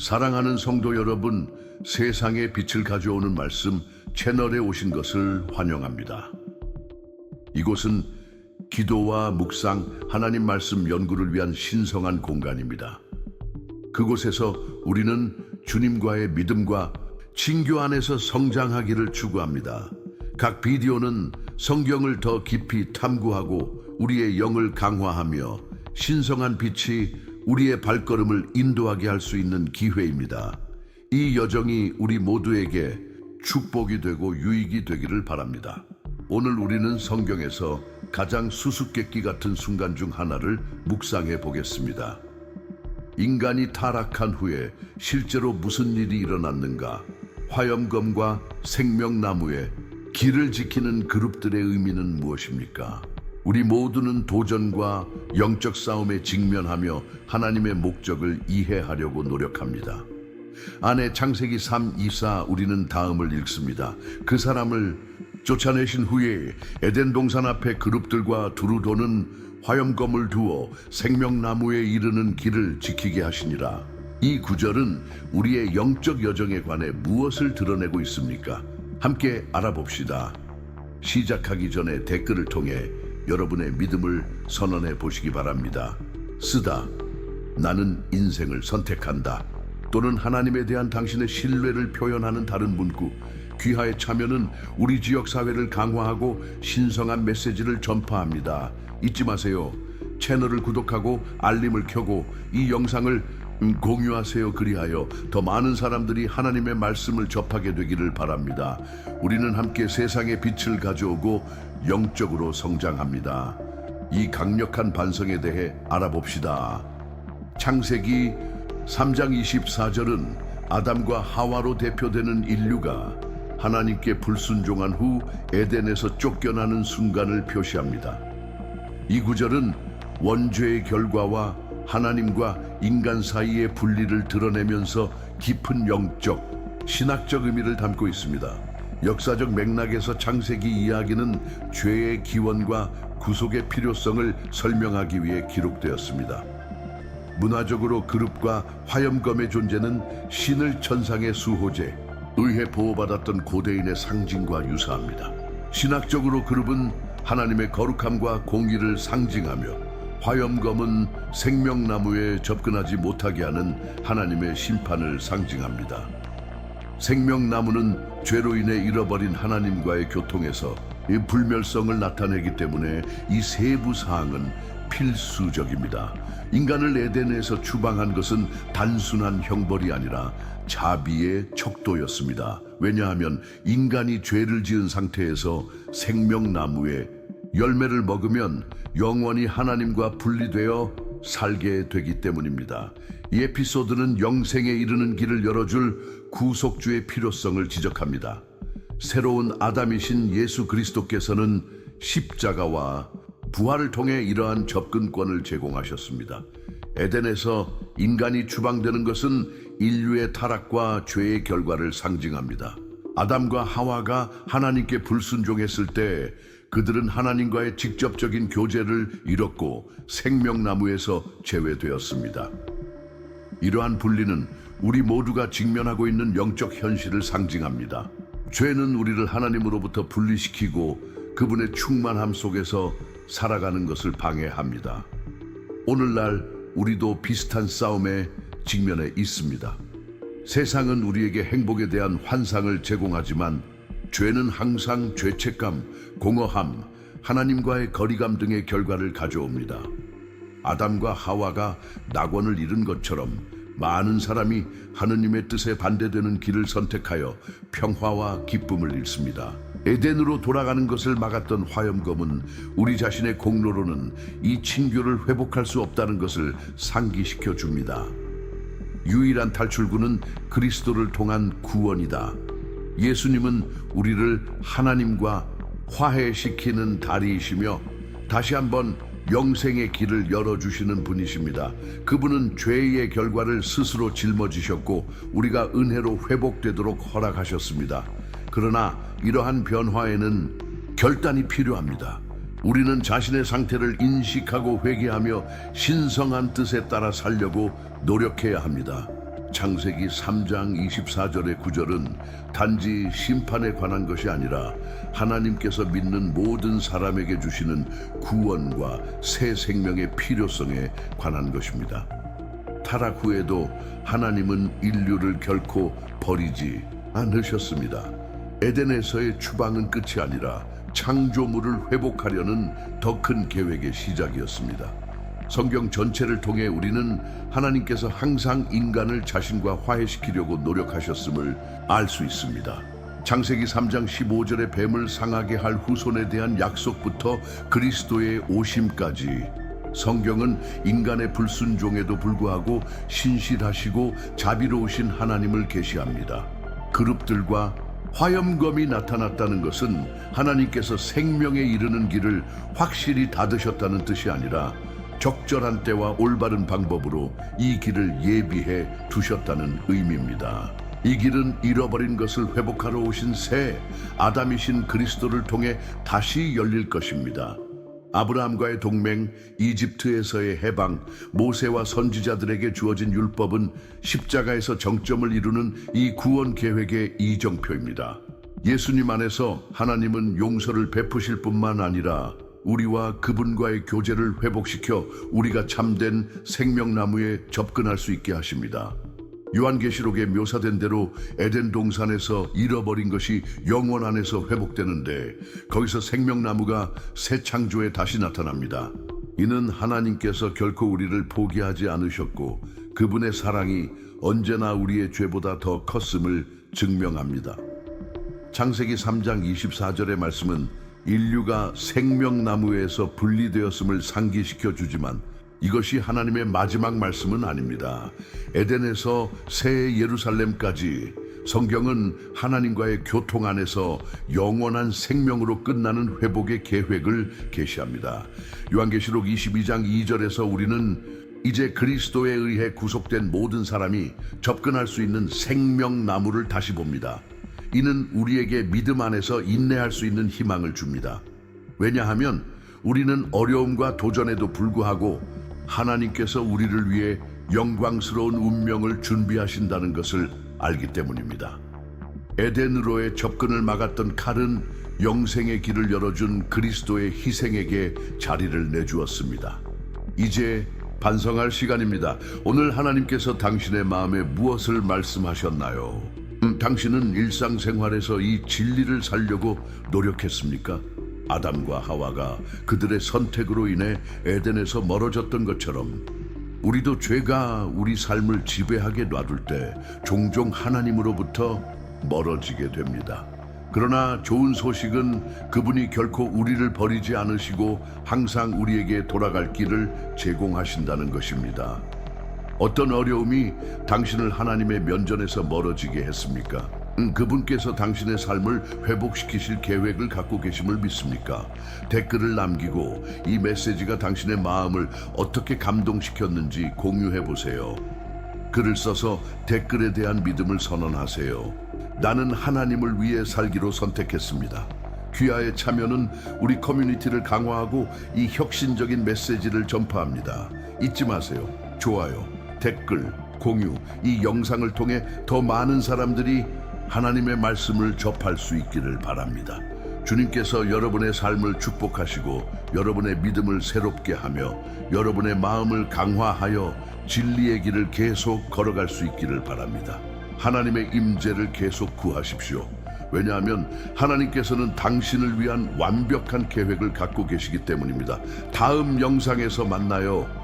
사랑하는 성도 여러분, 세상에 빛을 가져오는 말씀 채널에 오신 것을 환영합니다. 이곳은 기도와 묵상, 하나님 말씀 연구를 위한 신성한 공간입니다. 그곳에서 우리는 주님과의 믿음과 친교 안에서 성장하기를 추구합니다. 각 비디오는 성경을 더 깊이 탐구하고 우리의 영을 강화하며 신성한 빛이 우리의 발걸음을 인도하게 할 수 있는 기회입니다. 이 여정이 우리 모두에게 축복이 되고 유익이 되기를 바랍니다. 오늘 우리는 성경에서 가장 수수께끼 같은 순간 중 하나를 묵상해 보겠습니다. 인간이 타락한 후에 실제로 무슨 일이 일어났는가? 화염검과 생명나무에 길을 지키는 그룹들의 의미는 무엇입니까? 우리 모두는 도전과 영적 싸움에 직면하며 하나님의 목적을 이해하려고 노력합니다. 안에 창세기 3, 2, 4 우리는 다음을 읽습니다. 그 사람을 쫓아내신 후에 에덴 동산 앞에 그룹들과 두루 도는 화염검을 두어 생명나무에 이르는 길을 지키게 하시니라. 이 구절은 우리의 영적 여정에 관해 무엇을 드러내고 있습니까? 함께 알아봅시다. 시작하기 전에 댓글을 통해 여러분의 믿음을 선언해 보시기 바랍니다. 쓰다. 나는 인생을 선택한다. 또는 하나님에 대한 당신의 신뢰를 표현하는 다른 문구. 귀하의 참여는 우리 지역 사회를 강화하고 신성한 메시지를 전파합니다. 잊지 마세요. 채널을 구독하고 알림을 켜고 이 영상을 공유하세요. 그리하여 더 많은 사람들이 하나님의 말씀을 접하게 되기를 바랍니다. 우리는 함께 세상의 빛을 가져오고 영적으로 성장합니다. 이 강력한 반성에 대해 알아봅시다. 창세기 3장 24절은 아담과 하와로 대표되는 인류가 하나님께 불순종한 후 에덴에서 쫓겨나는 순간을 표시합니다. 이 구절은 원죄의 결과와 하나님과 인간 사이의 분리를 드러내면서 깊은 영적, 신학적 의미를 담고 있습니다. 역사적 맥락에서 창세기 이야기는 죄의 기원과 구속의 필요성을 설명하기 위해 기록되었습니다. 문화적으로 그룹과 화염검의 존재는 신을 천상의 수호제, 의해 보호받았던 고대인의 상징과 유사합니다. 신학적으로 그룹은 하나님의 거룩함과 공의를 상징하며 화염검은 생명나무에 접근하지 못하게 하는 하나님의 심판을 상징합니다. 생명나무는 죄로 인해 잃어버린 하나님과의 교통에서 이 불멸성을 나타내기 때문에 이 세부 사항은 필수적입니다. 인간을 에덴에서 추방한 것은 단순한 형벌이 아니라 자비의 척도였습니다. 왜냐하면 인간이 죄를 지은 상태에서 생명나무의 열매를 먹으면 영원히 하나님과 분리되어 살게 되기 때문입니다. 이 에피소드는 영생에 이르는 길을 열어줄 구속주의 필요성을 지적합니다. 새로운 아담이신 예수 그리스도께서는 십자가와 부활을 통해 이러한 접근권을 제공하셨습니다. 에덴에서 인간이 추방되는 것은 인류의 타락과 죄의 결과를 상징합니다. 아담과 하와가 하나님께 불순종했을 때 그들은 하나님과의 직접적인 교제를 잃었고 생명나무에서 제외되었습니다. 이러한 분리는 우리 모두가 직면하고 있는 영적 현실을 상징합니다. 죄는 우리를 하나님으로부터 분리시키고 그분의 충만함 속에서 살아가는 것을 방해합니다. 오늘날 우리도 비슷한 싸움에 직면해 있습니다. 세상은 우리에게 행복에 대한 환상을 제공하지만 죄는 항상 죄책감, 공허함, 하나님과의 거리감 등의 결과를 가져옵니다. 아담과 하와가 낙원을 잃은 것처럼 많은 사람이 하느님의 뜻에 반대되는 길을 선택하여 평화와 기쁨을 잃습니다. 에덴으로 돌아가는 것을 막았던 화염검은 우리 자신의 공로로는 이 친교를 회복할 수 없다는 것을 상기시켜 줍니다. 유일한 탈출구는 그리스도를 통한 구원이다. 예수님은 우리를 하나님과 화해시키는 다리이시며 다시 한번 영생의 길을 열어주시는 분이십니다. 그분은 죄의 결과를 스스로 짊어지셨고 우리가 은혜로 회복되도록 허락하셨습니다. 그러나 이러한 변화에는 결단이 필요합니다. 우리는 자신의 상태를 인식하고 회개하며 신성한 뜻에 따라 살려고 노력해야 합니다. 창세기 3장 24절의 구절은 단지 심판에 관한 것이 아니라 하나님께서 믿는 모든 사람에게 주시는 구원과 새 생명의 필요성에 관한 것입니다. 타락 후에도 하나님은 인류를 결코 버리지 않으셨습니다. 에덴에서의 추방은 끝이 아니라 창조물을 회복하려는 더 큰 계획의 시작이었습니다. 성경 전체를 통해 우리는 하나님께서 항상 인간을 자신과 화해시키려고 노력하셨음을 알 수 있습니다. 창세기 3장 15절의 뱀을 상하게 할 후손에 대한 약속부터 그리스도의 오심까지 성경은 인간의 불순종에도 불구하고 신실하시고 자비로우신 하나님을 계시합니다. 그룹들과 화염검이 나타났다는 것은 하나님께서 생명에 이르는 길을 확실히 닫으셨다는 뜻이 아니라 적절한 때와 올바른 방법으로 이 길을 예비해 두셨다는 의미입니다. 이 길은 잃어버린 것을 회복하러 오신 새 아담이신 그리스도를 통해 다시 열릴 것입니다. 아브라함과의 동맹, 이집트에서의 해방, 모세와 선지자들에게 주어진 율법은 십자가에서 정점을 이루는 이 구원 계획의 이정표입니다. 예수님 안에서 하나님은 용서를 베푸실 뿐만 아니라 우리와 그분과의 교제를 회복시켜 우리가 참된 생명나무에 접근할 수 있게 하십니다. 요한계시록에 묘사된 대로 에덴 동산에서 잃어버린 것이 영원 안에서 회복되는데 거기서 생명나무가 새 창조에 다시 나타납니다. 이는 하나님께서 결코 우리를 포기하지 않으셨고 그분의 사랑이 언제나 우리의 죄보다 더 컸음을 증명합니다. 창세기 3장 24절의 말씀은 인류가 생명나무에서 분리되었음을 상기시켜 주지만 이것이 하나님의 마지막 말씀은 아닙니다. 에덴에서 새 예루살렘까지 성경은 하나님과의 교통 안에서 영원한 생명으로 끝나는 회복의 계획을 계시합니다. 요한계시록 22장 2절에서 우리는 이제 그리스도에 의해 구속된 모든 사람이 접근할 수 있는 생명나무를 다시 봅니다. 이는 우리에게 믿음 안에서 인내할 수 있는 희망을 줍니다. 왜냐하면 우리는 어려움과 도전에도 불구하고 하나님께서 우리를 위해 영광스러운 운명을 준비하신다는 것을 알기 때문입니다. 에덴으로의 접근을 막았던 칼은 영생의 길을 열어준 그리스도의 희생에게 자리를 내주었습니다. 이제 반성할 시간입니다. 오늘 하나님께서 당신의 마음에 무엇을 말씀하셨나요? 당신은 일상생활에서 이 진리를 살려고 노력했습니까? 아담과 하와가 그들의 선택으로 인해 에덴에서 멀어졌던 것처럼 우리도 죄가 우리 삶을 지배하게 놔둘 때 종종 하나님으로부터 멀어지게 됩니다. 그러나 좋은 소식은 그분이 결코 우리를 버리지 않으시고 항상 우리에게 돌아갈 길을 제공하신다는 것입니다. 어떤 어려움이 당신을 하나님의 면전에서 멀어지게 했습니까? 그분께서 당신의 삶을 회복시키실 계획을 갖고 계심을 믿습니까? 댓글을 남기고 이 메시지가 당신의 마음을 어떻게 감동시켰는지 공유해 보세요. 글을 써서 댓글에 대한 믿음을 선언하세요. 나는 하나님을 위해 살기로 선택했습니다. 귀하의 참여는 우리 커뮤니티를 강화하고 이 혁신적인 메시지를 전파합니다. 잊지 마세요. 좋아요, 댓글, 공유, 이 영상을 통해 더 많은 사람들이 하나님의 말씀을 접할 수 있기를 바랍니다. 주님께서 여러분의 삶을 축복하시고 여러분의 믿음을 새롭게 하며 여러분의 마음을 강화하여 진리의 길을 계속 걸어갈 수 있기를 바랍니다. 하나님의 임재를 계속 구하십시오. 왜냐하면 하나님께서는 당신을 위한 완벽한 계획을 갖고 계시기 때문입니다. 다음 영상에서 만나요.